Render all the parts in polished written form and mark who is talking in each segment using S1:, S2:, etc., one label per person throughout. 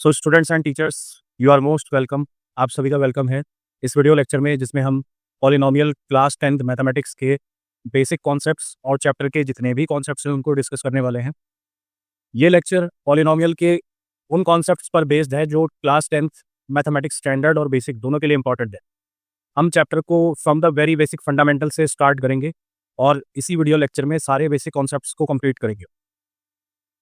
S1: So students and teachers, you are most welcome. आप सभी का वेलकम है इस वीडियो लेक्चर में, जिसमें हम पॉलिनोमियल क्लास 10th मैथमेटिक्स के बेसिक कॉन्सेप्ट्स और चैप्टर के जितने भी कॉन्सेप्ट्स हैं उनको डिस्कस करने वाले हैं। ये लेक्चर पॉलिनोमियल के उन कॉन्सेप्ट्स पर बेस्ड है जो क्लास 10th मैथमेटिक्स स्टैंडर्ड और बेसिक दोनों के लिए इंपॉर्टेंट है। हम चैप्टर को from the very basic fundamental से स्टार्ट करेंगे और इसी वीडियो लेक्चर में सारे बेसिक कॉन्सेप्ट्स को कंप्लीट करेंगे।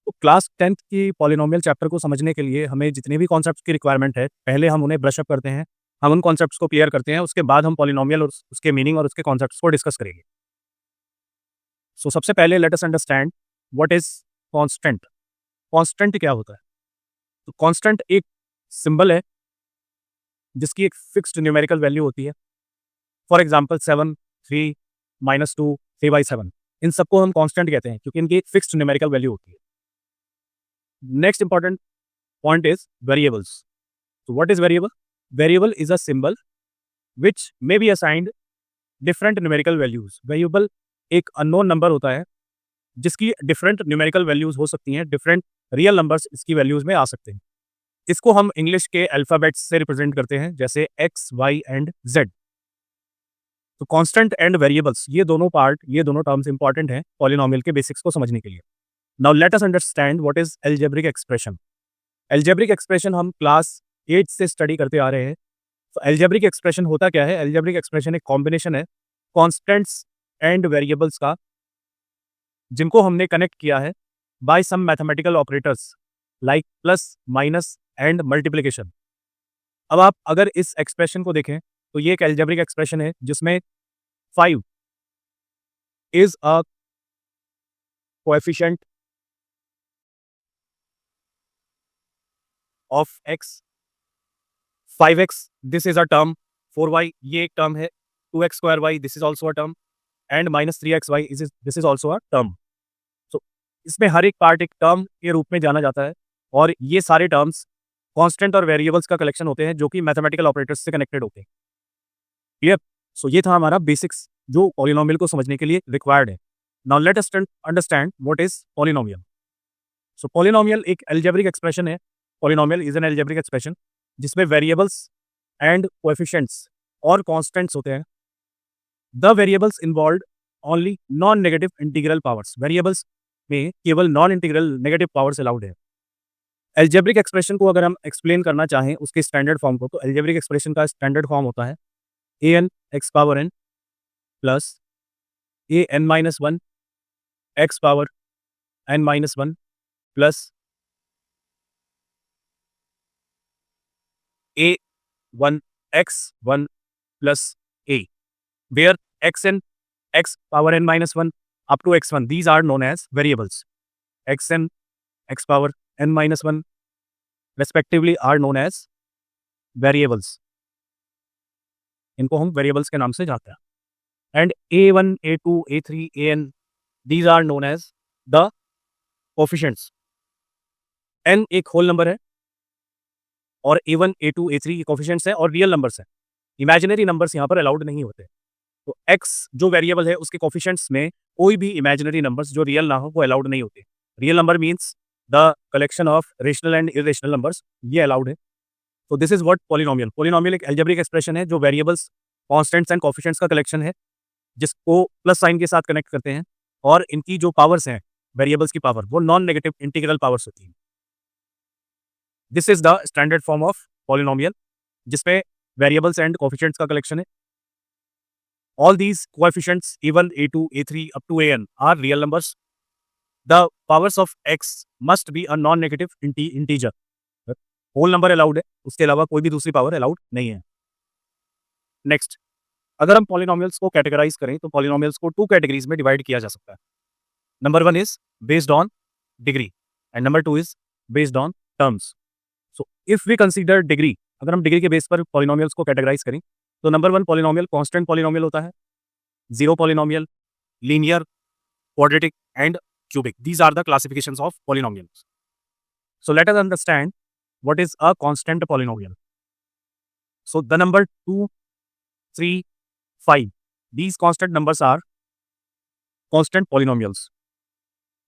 S1: तो क्लास 10th की पॉलिनोमियल चैप्टर को समझने के लिए हमें जितने भी कॉन्सेप्ट्स की रिक्वायरमेंट है, पहले हम उन्हें ब्रश अप करते हैं, हम उन कॉन्सेप्ट्स को क्लियर करते हैं, उसके बाद हम पॉलिनोमियल और उसके मीनिंग और उसके कॉन्सेप्ट्स को डिस्कस करेंगे। सो सबसे पहले late us understand what is constant. Constant क्या होता है? तो कांस्टेंट एक सिंबल है जिसकी एक फिक्स्ड न्यूमेरिकल वैल्यू होती है। फॉर एग्जाम्पल 7, 3, -2, 3/7, इन सबको हम कांस्टेंट कहते हैं क्योंकि इनकी एक फिक्स्ड न्यूमेरिकल वैल्यू होती है। Next important point is variables. So what is variable? Variable is a symbol which may be assigned different numerical values. Variable एक unknown number होता है जिसकी different numerical values हो सकती हैं, different real numbers इसकी values में आ सकते हैं। इसको हम इंग्लिश के अल्फाबेट्स से रिप्रेजेंट करते हैं, जैसे x, y एंड z। तो कांस्टेंट एंड वेरिएबल्स ये दोनों टर्म्स इंपॉर्टेंट हैं पॉलिनोमियल के बेसिक्स को समझने के लिए। Now let us understand what is algebraic expression. Algebraic expression हम क्लास 8 से स्टडी करते आ रहे हैं। तो algebraic expression होता क्या है? Algebraic expression एक कॉम्बिनेशन है कॉन्स्टेंट्स एंड वेरिएबल्स का, जिनको हमने कनेक्ट किया है by some mathematical operators like plus, minus and multiplication. अब आप अगर इस एक्सप्रेशन को देखें तो ये एक algebraic एक्सप्रेशन है जिसमें 5 is a coefficient of x, 5x this is a term, 4y ये एक टर्म है, 2x² this is also a term and -3xy this is also a term. So इसमें हर एक पार्ट एक टर्म के रूप में जाना जाता है और ये सारे टर्म्स कांस्टेंट और वेरिएबल्स का कलेक्शन होते हैं जो कि मैथमेटिकल ऑपरेटर्स से कनेक्टेड होते हैं। क्लियर? सो ये था हमारा बेसिक्स जो पॉलिनोमियल को समझने के लिए रिक्वायर्ड है। Now let us understand what is polynomial. So polynomial एक अलजेब्रिक एक्सप्रेशन है। Polynomial is an algebraic expression जिसमें वेरिएबल्स एंड कोएफिशिएंट्स और कांस्टेंट्स होते हैं। The variables involve only non negative integral powers. Variables में केवल non integral negative powers allowed है। Algebraic expression को अगर हम एक्सप्लेन करना चाहें उसके स्टैंडर्ड फॉर्म को, तो अलजेब्रिक एक्सप्रेशन का स्टैंडर्ड फॉर्म होता है an(x⁴n) plus an-1 x⁴n-1 plus a1 x1 plus a, where xn x⁴n-1 up to x1, these are known as variables. xn x⁴n-1 respectively are known as variables. इनको हम variables के नाम से जानते हैं। And a1 a2 a3 an, these are known as the coefficients. n एक whole number है और a1 a2 a3 ये कोफिशिएंट्स हैं और रियल नंबर्स हैं। इमेजिनरी नंबर्स यहाँ पर अलाउड नहीं होते। तो x जो वेरिएबल है उसके कोफिशिएंट्स में कोई भी इमेजिनरी नंबर्स जो रियल ना हो वो अलाउड नहीं होते। Real number means the collection of rational and irrational numbers, ये अलाउड है। तो this is what polynomial. Polynomial एक अलजेब्रिक एक्सप्रेशन है जो वेरिएबल्स, कांस्टेंट्स एंड कोफिशिएंट्स का कलेक्शन है जिसको प्लस साइन के साथ कनेक्ट करते हैं और इनकी जो पावर्स हैं, वेरिएबल्स की पावर, वो नॉन नेगेटिव इंटीग्रल पावर्स होती हैं। This is the standard form of polynomial जिसमें वेरिएबल्स एंड कोफिशिएंट्स का कलेक्शन है। All these coefficients a1 a2 a3 up to an are real numbers. The powers of x must be a non-negative integer. Whole number allowed है, उसके अलावा कोई भी दूसरी power allowed नहीं है। नेक्स्ट, अगर हम पॉलिनोमियल्स को कैटेगराइज करें तो पॉलिनोमियल्स को 2 कैटेगरीज में डिवाइड किया जा सकता है। Number 1 is based on degree and number 2 is based on terms. So if we consider degree, अगर हम डिग्री के बेस पर पॉलिनोमियल्स को कैटेगराइज करें तो नंबर 1 पॉलिनोमियल कांस्टेंट पॉलिनोमियल होता है, zero polynomial, linear, quadratic and cubic. These are the classifications of polynomials. So let us understand what is a constant polynomial. So the number 2, 3, 5, these constant numbers are constant polynomials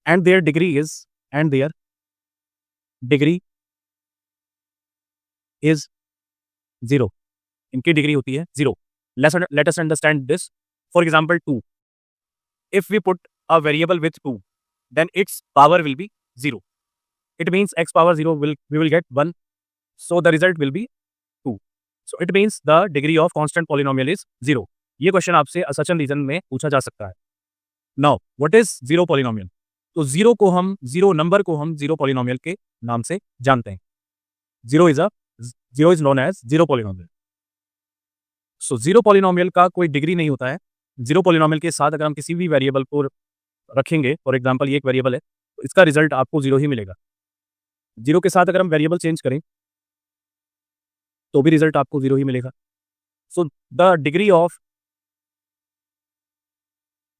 S1: and their degree is 0, इनकी degree होती है 0. Let us understand this. For example, 2. If we put a variable with 2, then its power will be 0. It means x power 0 we will get 1. So the result will be 2. So it means the degree of constant polynomial is 0. ये question आपसे assertion reason में पूछा जा सकता है. Now, what is zero polynomial? तो zero number को हम जीरो पॉलिनोमियल के नाम से जानते हैं. Zero is known as zero polynomial. So zero polynomial का कोई डिग्री नहीं होता है. जीरो पॉलिनोमियल के साथ अगर हम किसी भी वेरिएबल को रखेंगे, फॉर एग्जांपल ये एक वेरिएबल है, तो इसका रिजल्ट आपको जीरो ही मिलेगा. जीरो के साथ अगर हम वेरिएबल चेंज करें तो भी रिजल्ट आपको जीरो ही मिलेगा. So the degree of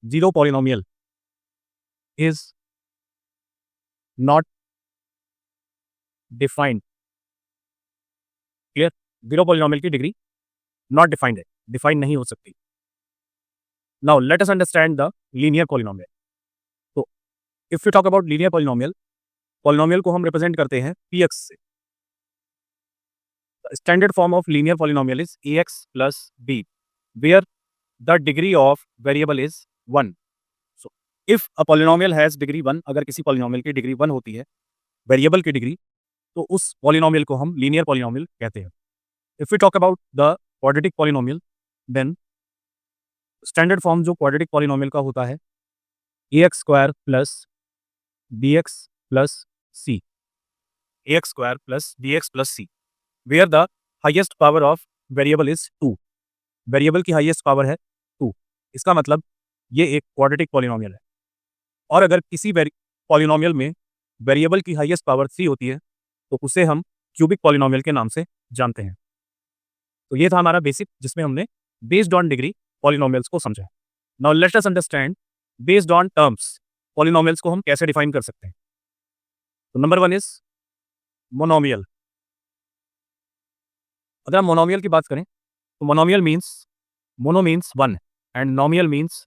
S1: zero polynomial is not defined. Clear? Zero polynomial की डिग्री नॉट डिफाइंड है, डिफाइन नहीं हो सकती. Now let us understand the linear polynomial. तो if you talk about linear polynomial को हम रिप्रेजेंट करते हैं px से. Standard form of linear polynomial is ax plus b, where the degree of variable is 1. So if a polynomial has degree 1, अगर किसी polynomial की degree 1 होती है, वेरिएबल की डिग्री, तो उस पॉलिनोमियल को हम लीनियर पॉलिनोमियल कहते हैं. If you talk about the quadratic polynomial, then standard form जो क्वाड्रेटिक पॉलिनोमियल का होता है ax square plus bx plus c, ax square plus bx plus c, where the highest power of variable is 2. Variable की highest power है 2. इसका मतलब ये एक क्वाड्रेटिक पॉलिनोमियल है. और अगर किसी पॉलिनोमियल में वेरिएबल की हाईएस्ट पावर 3 होती है, तो उसे हम क्यूबिक पॉलिनोमियल के नाम से जानते हैं. तो ये था हमारा बेसिक, जिसमें हमने बेस्ड ऑन डिग्री पॉलिनोमियल्स को समझा. Now let us understand based on terms polynomials को हम कैसे डिफाइन कर सकते हैं. तो नंबर 1 इज मोनोमियल. अगर हम मोनोमियल की बात करें तो monomial means, mono means 1 and नोमियल means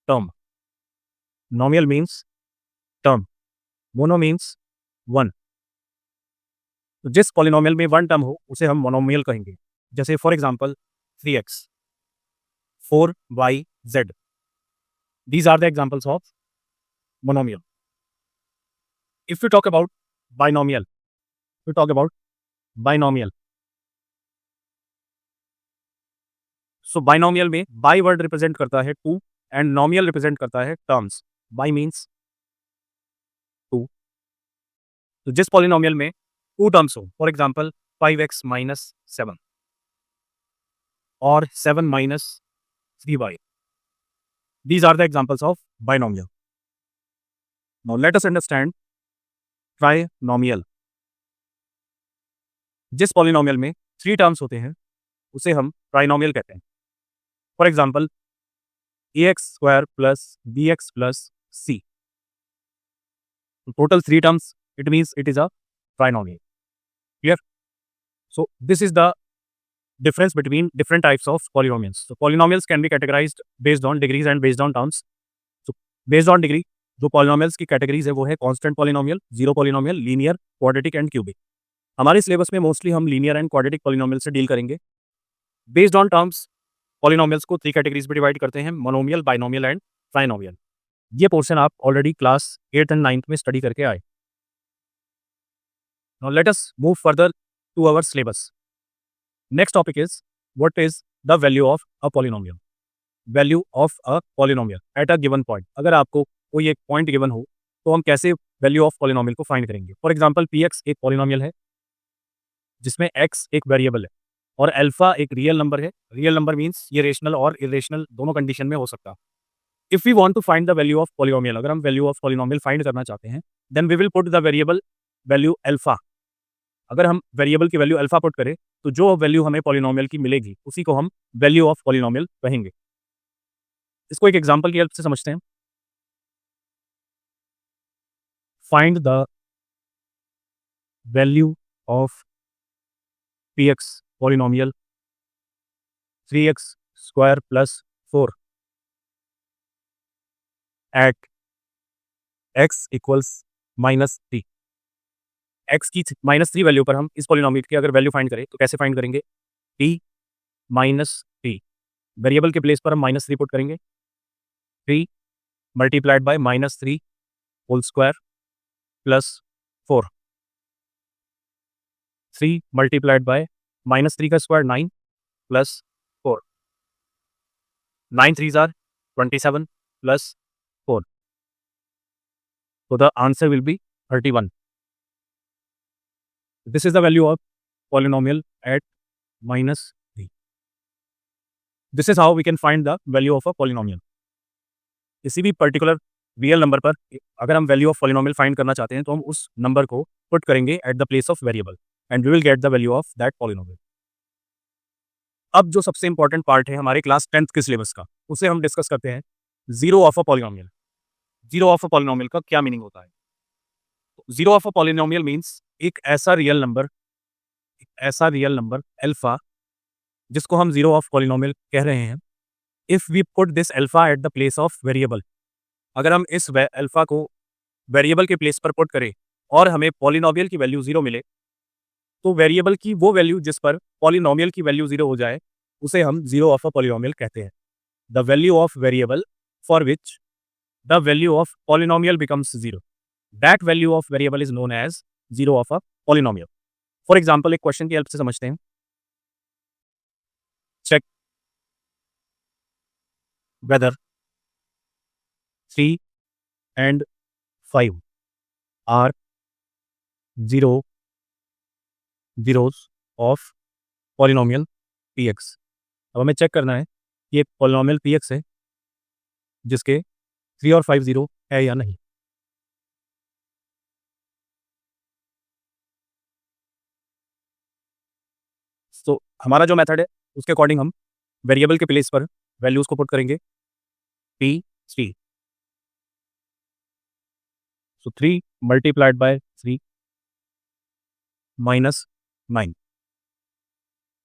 S1: term. नोमियल means term, mono means 1. तो जिस पॉलिनोमियल में 1 टर्म हो उसे हम मोनोमियल कहेंगे. जैसे for example 3x, 4y, z. These are the examples of monomial. If you talk about binomial, so binomial में by word represent करता है 2 एंड नोमियल रिप्रेजेंट करता है टर्म्स. by means 2. तो जिस पॉलिनोमियल में 2 टर्म्स हो, फॉर एग्जांपल 5x minus 7 और 7 minus 3y. These are the examples of binomial. Now let us understand trinomial. जिस पॉलिनोमियल में 3 टर्म्स होते हैं उसे हम ट्राइनोमियल कहते हैं. For example ax square plus bx plus c. Total 3 terms, it means it is a trinomial. Clear? So this is the difference between different types of polynomials. So polynomials can be categorized based on degrees and based on terms. So based on degree, जो polynomials की categories है वो है constant polynomial, zero polynomial, linear, quadratic and cubic. हमारे syllabus में mostly हम linear and quadratic polynomial से deal करेंगे. Based on terms, polynomials को 3 कैटेगरीज में डिवाइड करते हैं, मोनोमियल, बाइनोमियल एंड ट्राइनोमियल. ये पोर्शन आप already class 8th and 9th में स्टडी करके आए. Now let us move further to our syllabus. Next topic is what is the value of a polynomial. Value of a polynomial at a given point. अगर आपको कोई एक point given हो तो हम कैसे वैल्यू ऑफ पॉलिनोमियल को find करेंगे. फॉर एग्जांपल px एक पॉलिनोमियल है जिसमें x एक वेरिएबल है और अल्फा एक रियल नंबर है. रियल नंबर मीन्स ये रेशनल और इरेशनल दोनों कंडीशन में हो सकता. If we want to find the value of polynomial, अगर हम वैल्यू ऑफ पॉलिनोमियल फाइंड करना चाहते हैं, then we will put the variable value alpha. अगर हम वेरिएबल की वैल्यू अल्फा पुट करें तो जो वैल्यू हमें पॉलिनोमियल की मिलेगी उसी को हम वैल्यू ऑफ पॉलिनोमियल कहेंगे. इसको एक एग्जांपल की हेल्प से समझते हैं. Find the value of px polynomial 3x square plus 4 at x equals -3. x की -3 वैल्यू पर हम इस पॉलिनोमियल की अगर वैल्यू फाइंड करें तो कैसे फाइंड करेंगे? t -3 वेरिएबल के प्लेस पर हम -3 पुट करेंगे, 3 multiplied by -3 whole square plus 4, 3 multiplied by -3 का square 9 plus 4, 9 3s are 27 plus 4. So the answer will be 31. This is the value of polynomial at -3. This is how we can find the value of a polynomial. किसी भी particular real number पर अगर हम value of polynomial find करना चाहते हैं तो हम उस नंबर को पुट करेंगे at the place of variable and we will get the value of that polynomial. अब जो सबसे इंपॉर्टेंट पार्ट है हमारे क्लास 10th के सिलेबस का, उसे हम डिस्कस करते हैं, zero of a polynomial. Zero of a polynomial का क्या मीनिंग होता है? Zero of a polynomial means एक ऐसा रियल नंबर अल्फा जिसको हम जीरो ऑफ पॉलिनोमियल कह रहे हैं. If we put this alpha at the place of variable, अगर हम इस अल्फा को वेरिएबल के प्लेस पर पुट करें और हमें पॉलिनोमियल की वैल्यू जीरो मिले, तो वेरिएबल की वो वैल्यू जिस पर पॉलिनोमियल की वैल्यू जीरो हो जाए उसे हम जीरो ऑफ अ पॉलिनोमियल कहते हैं. The value of variable for which the value of polynomial becomes zero, that value of variable is known as zero of a polynomial. For example एक question की help से समझते हैं. Check whether 3 and 5 are zeros of polynomial px. अब हमें check करना है कि ये पॉलिनोमियल px है जिसके 3 और 5 जीरो है या नहीं. तो हमारा जो मेथड है उसके अकॉर्डिंग हम वेरिएबल के प्लेस पर वैल्यूज को पुट करेंगे p3. So 3 multiplied by 3 minus 9.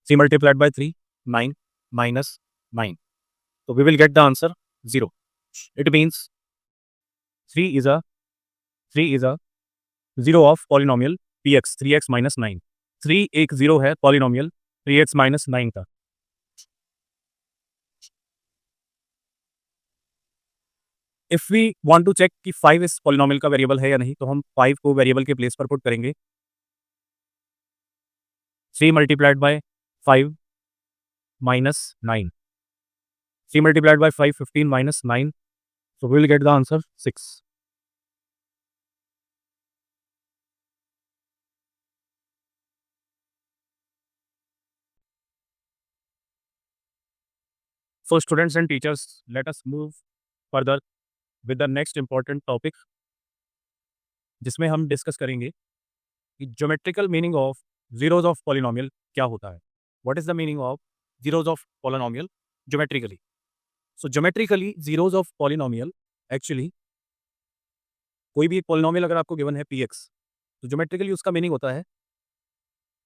S1: 3 multiplied by 3, 9 minus 9. So we will get the answer 0. It means 3 is a 0 of polynomial px, 3x minus 9. 3 एक 0 है polynomial 3x minus 9 का. If we want to check कि 5 इस polynomial का variable है या नहीं, तो हम 5 को वेरिएबल के प्लेस पर पुट करेंगे. 3 multiplied by 5 minus 9. 3 multiplied by 5 15 minus 9. So we will get the answer 6. So students and teachers, let us move further with the next important topic, जिसमें हम डिस्कस करेंगे कि geometrical meaning of zeros of polynomial क्या होता है. What is the meaning of zeros of polynomial geometrically? So geometrically zeros of polynomial, actually कोई भी एक पॉलिनोमियल अगर आपको गिवन है px, तो ज्योमेट्रिकली उसका मीनिंग होता है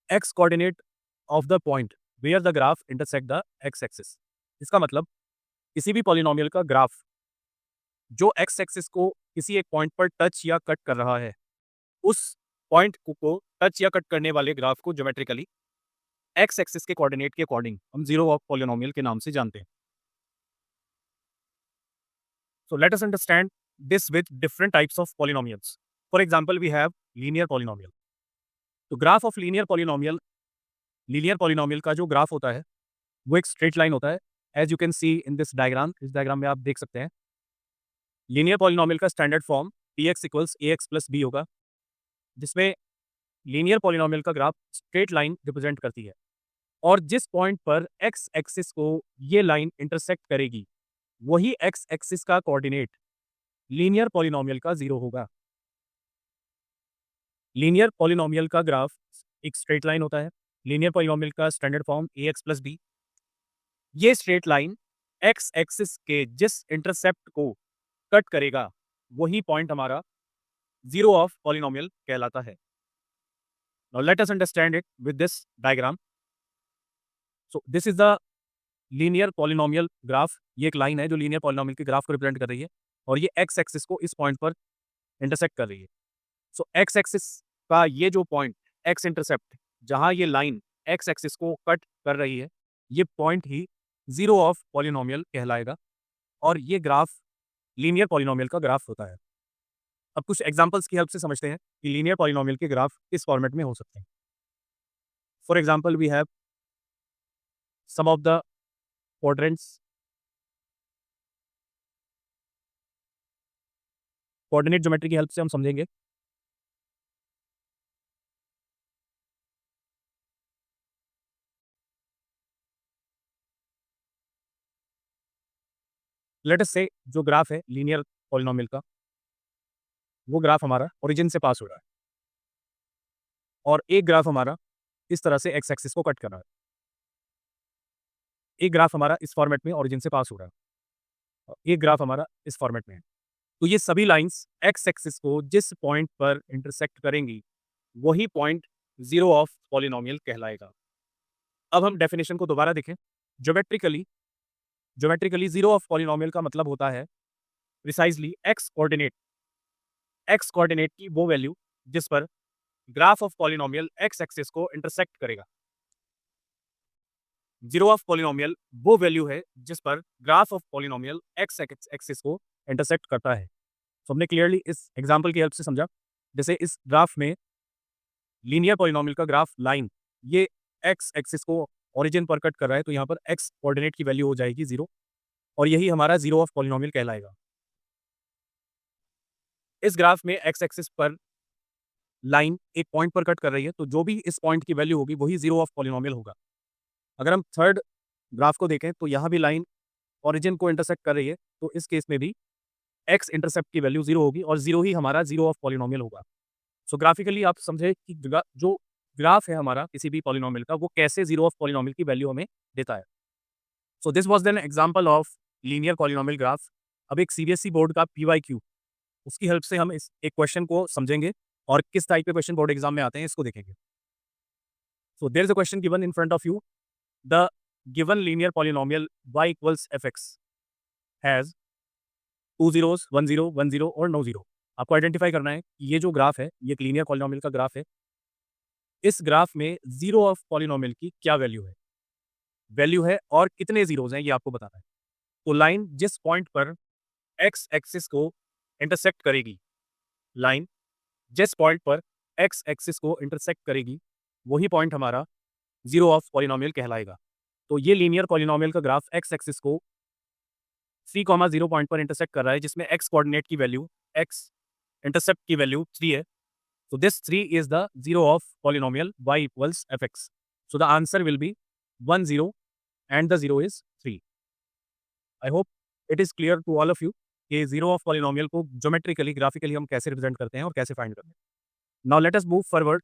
S1: x coordinate of the point where the graph intersect the x axis. इसका मतलब किसी भी पॉलिनोमियल का ग्राफ जो x एक्सिस को किसी एक पॉइंट पर टच या कट कर रहा है, उस पॉइंट को टच या कट करने वाले ग्राफ को ज्योमेट्रिकली x एक्सिस के कोऑर्डिनेट के अकॉर्डिंग हम जीरो ऑफ पॉलिनोमियल के नाम से जानते हैं. So let us understand this with different types of polynomials. For example, we have linear polynomial. तो ग्राफ ऑफ लीनियर पॉलिनोमियल का जो ग्राफ होता है वो एक स्ट्रेट लाइन होता है. As you can see in this diagram, इस डायग्राम में आप देख सकते हैं लीनियर पॉलिनोमियल का standard form px equals ax plus b होगा, जिसमें लीनियर पॉलिनोमियल का ग्राफ स्ट्रेट लाइन रिप्रेजेंट करती है और जिस पॉइंट पर x एक्सिस को ये लाइन इंटरसेक्ट करेगी वही x एक्सिस का कोऑर्डिनेट लीनियर पॉलिनोमियल का जीरो होगा. लीनियर पॉलिनोमियल का ग्राफ एक स्ट्रेट लाइन होता है. लीनियर पॉलिनोमियल का standard form ax plus b. ये स्ट्रेट लाइन x एक्सिस के जिस इंटरसेप्ट को कट करेगा वही पॉइंट हमारा जीरो ऑफ पॉलिनोमियल कहलाता है. Now let us understand it with this diagram. So this is the linear polynomial graph. ये एक लाइन है जो लीनियर पॉलिनोमियल के ग्राफ को रिप्रेजेंट कर रही है और ये x एक्सिस को इस पॉइंट पर इंटरसेक्ट कर रही है. सो x एक्सिस का ये जो पॉइंट एक्स इंटरसेप्ट, जहां ये लाइन एक्स एक्सिस को कट कर रही है, ये point he zero of polynomial कहलाएगा और ये ग्राफ लीनियर पॉलिनोमियल का ग्राफ होता है। अब कुछ एग्जांपल्स की हेल्प से समझते हैं कि लीनियर पॉलिनोमियल के ग्राफ किस फॉर्मेट में हो सकते हैं। For example we have some of the quadrants, coordinate geometry की हेल्प से हम समझेंगे। लेट अस से जो ग्राफ है लीनियर पॉलिनोमियल का, वो ग्राफ हमारा ओरिजिन से पास हो रहा है और एक ग्राफ हमारा इस तरह से एक्स एक्सिस को कट कर रहा है। एक ग्राफ हमारा इस फॉर्मेट में ओरिजिन से पास हो रहा है और एक ग्राफ हमारा इस फॉर्मेट में है। तो ये सभी लाइंस एक्स एक्सिस को जिस पॉइंट पर इंटरसेक्ट करेंगी, वही पॉइंट जीरो ऑफ पॉलिनोमियल कहलाएगा। अब हम डेफिनेशन को दोबारा देखें। Geometrically geometrically zero of polynomial का मतलब होता है प्रिसाइजली एक्स कोऑर्डिनेट की वो वैल्यू जिस पर graph of polynomial x axis को इंटरसेक्ट करेगा। जीरो ऑफ पॉलिनोमियल वो वैल्यू है जिस पर graph of polynomial x axis को इंटरसेक्ट करता है। तो हमने क्लियरली इस एग्जांपल की हेल्प से समझा। जैसे इस ग्राफ में लीनियर पॉलिनोमियल का ग्राफ लाइन ये एक्स एक्सिस को ओरिजिन पर कट कर रहा है, तो यहाँ पर एक्स कोऑर्डिनेट की वैल्यू हो जाएगी जीरो और यही हमारा जीरो ऑफ पॉलिनोमियल कहलाएगा। इस ग्राफ में एक्स एक्सिस पर लाइन एक पॉइंट पर कट कर रही है, तो जो भी इस पॉइंट की वैल्यू होगी वही जीरो ऑफ पॉलिनोमियल होगा। अगर हम थर्ड ग्राफ को देखें तो यहाँ भी लाइन ओरिजिन को इंटरसेक्ट कर रही है, तो इस केस में भी एक्स इंटरसेप्ट की वैल्यू जीरो होगी और जीरो ही हमारा जीरो ऑफ पॉलिनोमियल होगा। सो ग्राफिकली आप समझे कि जो ग्राफ है हमारा किसी भी पॉलिनोमियल का, वो कैसे जीरो ऑफ पॉलिनोमियल की वैल्यू हमें देता है। So this was then example of linear polynomial graph. अब एक सीबीएसई बोर्ड का पीवाईक्यू, उसकी हेल्प से हम इस एक क्वेश्चन को समझेंगे और किस टाइप के क्वेश्चन बोर्ड एग्जाम में आते हैं इसको देखेंगे। So there is a question given in front of you. The given linear polynomial y equals fx has 2 zeros, 1 0, 1 0 और नो जीरो। आपको आइडेंटिफाई करना है कि ये जो ग्राफ है ये एक लीनियर पॉलिनोमियल का ग्राफ है। इस ग्राफ में जीरो ऑफ पॉलिनोमियल की क्या वैल्यू है और कितने जीरोज हैं ये आपको बताना है। तो लाइन जिस पॉइंट पर एक्स एक्सिस को इंटरसेक्ट करेगी, लाइन जिस पॉइंट पर एक्स एक्सिस को इंटरसेक्ट करेगी, वही पॉइंट हमारा जीरो ऑफ पॉलिनोमियल कहलाएगा। तो ये लीनियर पॉलिनोमियल का ग्राफ एक्स एक्सिस को 3,0 पॉइंट पर इंटरसेक्ट कर रहा है, जिसमें एक्स कोऑर्डिनेट की वैल्यू, एक्स इंटरसेप्ट की वैल्यू 3 है। So this 3 is the zero of polynomial y equals fx. So the answer will be 1 0 and the 0 is 3. I hope it is clear to all of you कि zero of polynomial को geometrically, graphically हम कैसे represent करते हैं और कैसे find करते हैं। Now let us move forward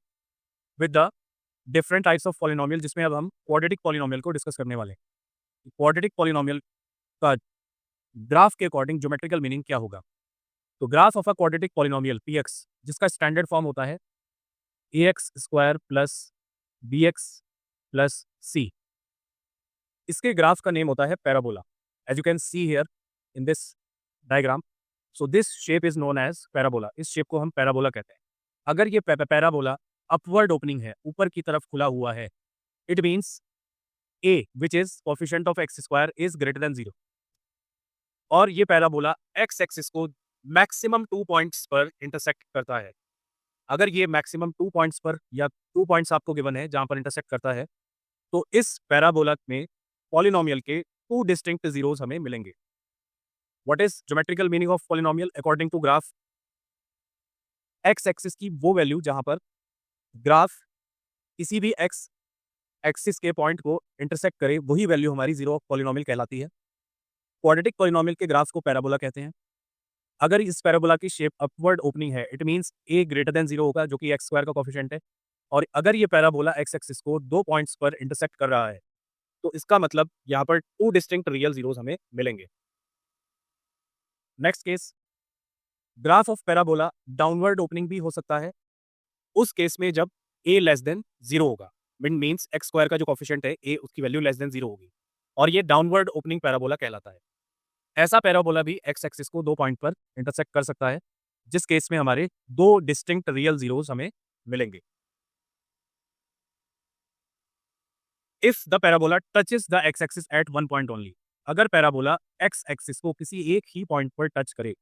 S1: with the different types of polynomial, जिसमें अब हम quadratic polynomial को discuss करने वाले हैं। Quadratic polynomial का ग्राफ के अकॉर्डिंग ज्योमेट्रिकल मीनिंग क्या होगा। तो graph of a quadratic polynomial px, जिसका स्टैंडर्ड फॉर्म होता है ax square plus bx plus c, इसके ग्राफ का नेम होता है parabola. As you can see here in this diagram, so this shape is known as parabola. इस shape को हम पैराबोला कहते हैं। अगर ये पैराबोला अपवर्ड ओपनिंग है, ऊपर की तरफ खुला हुआ है, it means a which is coefficient of x square is greater than 0 और ये पैराबोला एक्स एक्सिस को मैक्सिमम 2 पॉइंट्स पर इंटरसेक्ट करता है। अगर ये मैक्सिमम 2 पॉइंट्स पर या 2 पॉइंट्स आपको गिवन है जहां पर इंटरसेक्ट करता है, तो इस पैराबोला में पॉलिनोमियल के 2 डिस्टिंक्ट जीरोस हमें मिलेंगे। What is geometrical meaning of polynomial according to graph? X axis की वो वैल्यू जहां पर ग्राफ किसी भी एक्स एक्सिस के पॉइंट को इंटरसेक्ट करे, वही वैल्यू हमारी जीरो ऑफ पॉलिनोमियल कहलाती है। क्वाड्रेटिक पॉलिनोमियल के ग्राफ को पैराबोला कहते हैं। अगर इस पैराबोला की शेप अपवर्ड ओपनिंग है, it means a greater than 0 होगा, जो कि एक्स स्क्वायर का कोफिशिएंट है। और अगर ये पैराबोला एक्स एक्सिस को 2 पॉइंट्स पर इंटरसेक्ट कर रहा है, तो इसका मतलब यहाँ पर 2 डिस्टिंक्ट रियल जीरोस हमें मिलेंगे। Next case, graph of parabola downward opening भी हो सकता है। उस केस में जब a लेस देन 0 होगा, मीन्स एक्स स्क्वायर का जो कोफिशिएंट है a, उसकी वैल्यू लेस देन 0 होगी और ये डाउनवर्ड ओपनिंग पैराबोला कहलाता है। ऐसा पैराबोला भी एक्स एक्सिस को 2 पॉइंट पर इंटरसेक्ट कर सकता है, जिस केस में हमारे 2 डिस्टिंक्ट रियल जीरोस हमें मिलेंगे। If the parabola touches the x axis at one point only, अगर पैराबोला एक्स एक्सिस को किसी एक ही पॉइंट पर टच करे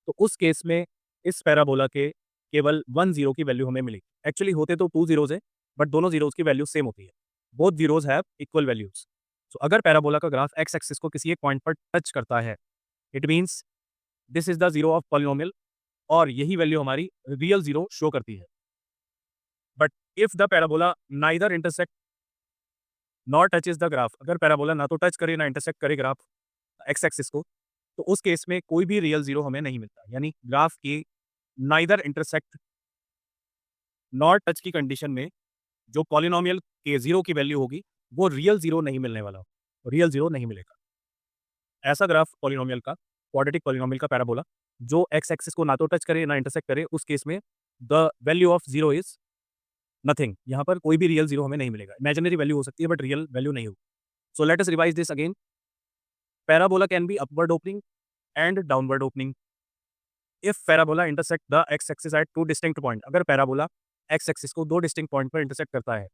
S1: तो उस केस में इस पैराबोला के केवल 1 जीरो की वैल्यू हमें मिलेगी। एक्चुअली होते तो 2 जीरोज है, बट दोनों जीरोज की वैल्यू सेम होती है। Both zeros have equal values. So अगर पैराबोला का ग्राफ एक्स एक्सिस को किसी एक पॉइंट पर टच करता है, it means this is the zero of polynomial, और यही वैल्यू हमारी रियल जीरो शो करती है। But if the parabola neither intersect nor touches the graph, अगर पैराबोला ना तो टच करे ना इंटरसेक्ट करे ग्राफ एक्स एक्सिस को, तो उस केस में कोई भी रियल जीरो हमें नहीं मिलता। यानी ग्राफ की नाइदर इंटरसेक्ट नॉर टच की कंडीशन में जो पॉलिनोमियल के जीरो की वैल्यू होगी वो रियल जीरो नहीं मिलने वाला, रियल जीरो नहीं मिलेगा। ऐसा ग्राफ पॉलिनोमियल का, क्वाड्रेटिक पॉलिनोमियल का पैराबोला जो एक्स एक्सिस को ना तो टच करे ना इंटरसेक्ट करे, उस केस में the value of zero is nothing. यहाँ पर कोई भी रियल जीरो हमें नहीं मिलेगा। इमेजिनरी वैल्यू हो सकती है बट रियल वैल्यू नहीं होगी। सो let us revise this again. Parabola can be upward opening and downward opening if parabola intersect the x axis at two distinct point. अगर पैराबोला एक्स एक्सिस को दो distinct point पर intersect करता है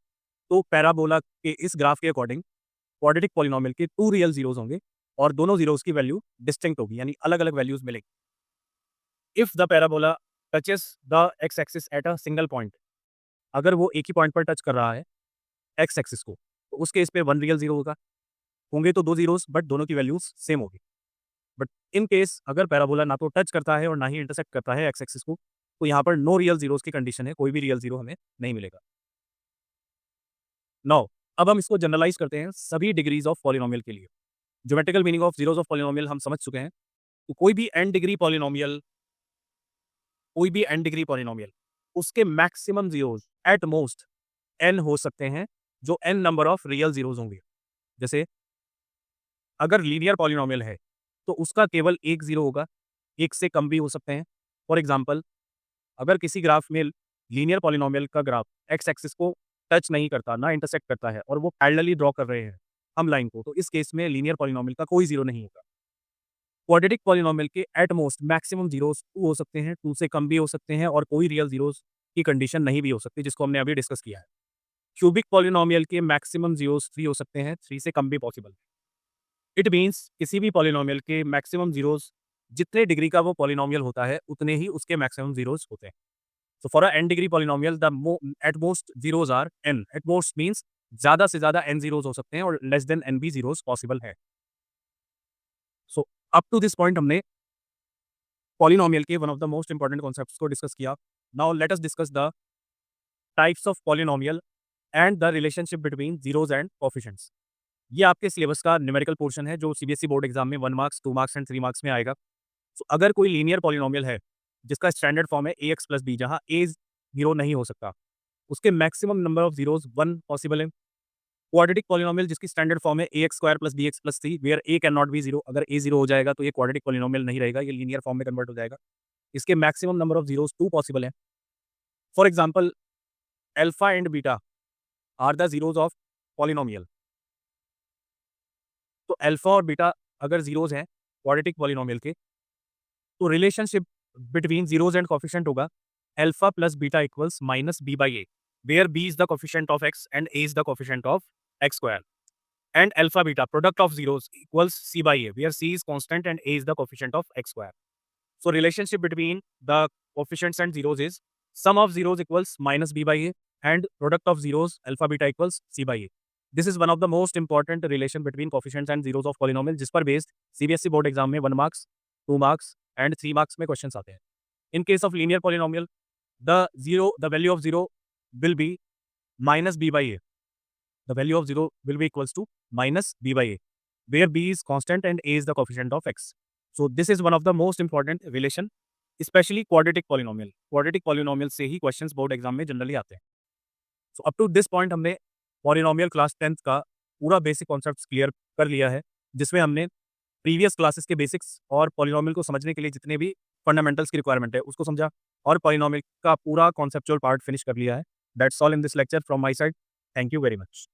S1: तो parabola के इस ग्राफ के अकॉर्डिंग क्वाड्रेटिक पॉलिनोमियल के 2 रियल जीरोज होंगे और दोनों जीरोज की वैल्यू डिस्टिंक्ट होगी, यानी अलग अलग वैल्यूज मिलेंगी। If the parabola touches the x axis at a single point, अगर वो एक ही पॉइंट पर टच कर रहा है एक्स एक्सिस को, तो उस केस पे 1 रियल जीरो होगा। होंगे तो 2 जीरोज बट दोनों की वैल्यूज सेम होगी। बट इन केस अगर पैराबोला ना तो टच करता है और ना ही इंटरसेक्ट करता है एक्स एक्सिस को, तो यहाँ पर नो रियल जीरोज की कंडीशन है, कोई भी रियल जीरो हमें नहीं मिलेगा। नाउ अब हम इसको जनरलाइज करते हैं सभी डिग्रीज ऑफ पॉलिनोमियल के लिए। Geometrical meaning of zeros of polynomial हम समझ चुके हैं। तो कोई भी n डिग्री पॉलिनोमियल, कोई भी n डिग्री पॉलिनोमियल, उसके maximum zeros at most n हो सकते हैं, जो n number of real zeros होंगे। जैसे अगर लीनियर पॉलिनोमियल है तो उसका केवल एक जीरो होगा, एक से कम भी हो सकते हैं। फॉर एग्जाम्पल, अगर किसी ग्राफ में लीनियर पॉलिनोमियल का ग्राफ एक्स एक्सिस को टच नहीं करता, ना इंटरसेक्ट करता है, और वो पैरेलली ड्रॉ कर रहे हैं हम लाइन को, तो इस केस में लीनियर पॉलिनोमियल का कोई जीरो नहीं होगा। क्वाड्रेटिक पॉलिनोमियल के एट मोस्ट मैक्सिमम जीरोस 2 हो सकते हैं, 2 से कम भी हो सकते हैं, और कोई रियल जीरोस की कंडीशन नहीं भी हो सकती, जिसको हमने अभी डिस्कस किया है। क्यूबिक पॉलिनोमियल के मैक्सिमम जीरोस 3 हो सकते हैं, 3 से कम भी पॉसिबल है। इट मीन्स किसी भी पॉलिनोमियल के मैक्सिमम जीरोस, जितने डिग्री का वो पॉलिनोमियल होता है उतने ही उसके मैक्सिमम जीरोस होते हैं। So for a n degree polynomial the at most zeros are n। At most means ज्यादा से ज्यादा n जीरोस हो सकते हैं और लेस देन n भी जीरोस पॉसिबल है। So up to this point हमने पॉलिनोमियल के one of the most important concepts को डिस्कस किया। Now let us discuss the types of polynomial and the relationship between zeros and coefficients. ये आपके syllabus का numerical portion है जो CBSE board exam में 1 मार्क्स, 2 मार्क्स एंड 3 मार्क्स में आएगा। तो अगर कोई लीनियर पॉलिनोमियल है जिसका स्टैंडर्ड फॉर्म है ax प्लस बी, जहाँ a जीरो नहीं हो सकता, उसके maximum number of zeros 1 possible है। क्वाड्रेटिक पॉलिनोमियल जिसकी स्टैंडर्ड फॉर्म है ax square plus bx plus c, where a can not be zero, अगर a जीरो हो जाएगा तो ये क्वाड्रेटिक पॉलिनोमियल नहीं रहेगा, ये लीनियर फॉर्म में कन्वर्ट हो जाएगा। इसके maximum number of zeros 2 possible है। For example, alpha and beta are the zeros of polynomial. तो अल्फा और बीटा अगर जीरोस हैं क्वाड्रेटिक पॉलिनोमियल के, तो relationship between zeros and coefficient होगा alpha plus beta equals minus B by A, where B is the coefficient of X and A is the coefficient of x square, and alpha beta product of zeros equals C by A, where c is constant and A is the coefficient of x square. So relationship between the coefficients and zeros is sum of zeros equals minus B by a and product of zeros alpha beta equals C by a. This is one of the most important relation between coefficients and zeros of polynomial, जिस पर based CBSE board exam में 1 marks, 2 marks and 3 marks में questions आते हैं। In case of linear polynomial, the value of 0 will be minus b by a. The value of 0 will be equals to minus b by a, where b is constant and a is the coefficient of x. So this is one of the most important relation, especially quadratic polynomial. Quadratic polynomial से ही questions board exam में generally आते हैं। So up to this point हमने polynomial class 10th का पूरा basic concepts clear कर लिया है, जिसमें हमने प्रीवियस क्लासेस के बेसिक्स और पॉलिनोमियल को समझने के लिए जितने भी फंडामेंटल्स की रिक्वायरमेंट है उसको समझा, और पॉलिनोमियल का पूरा कॉन्सेप्चुअल पार्ट फिनिश कर लिया है। That's all in this lecture from my side. Thank you very much.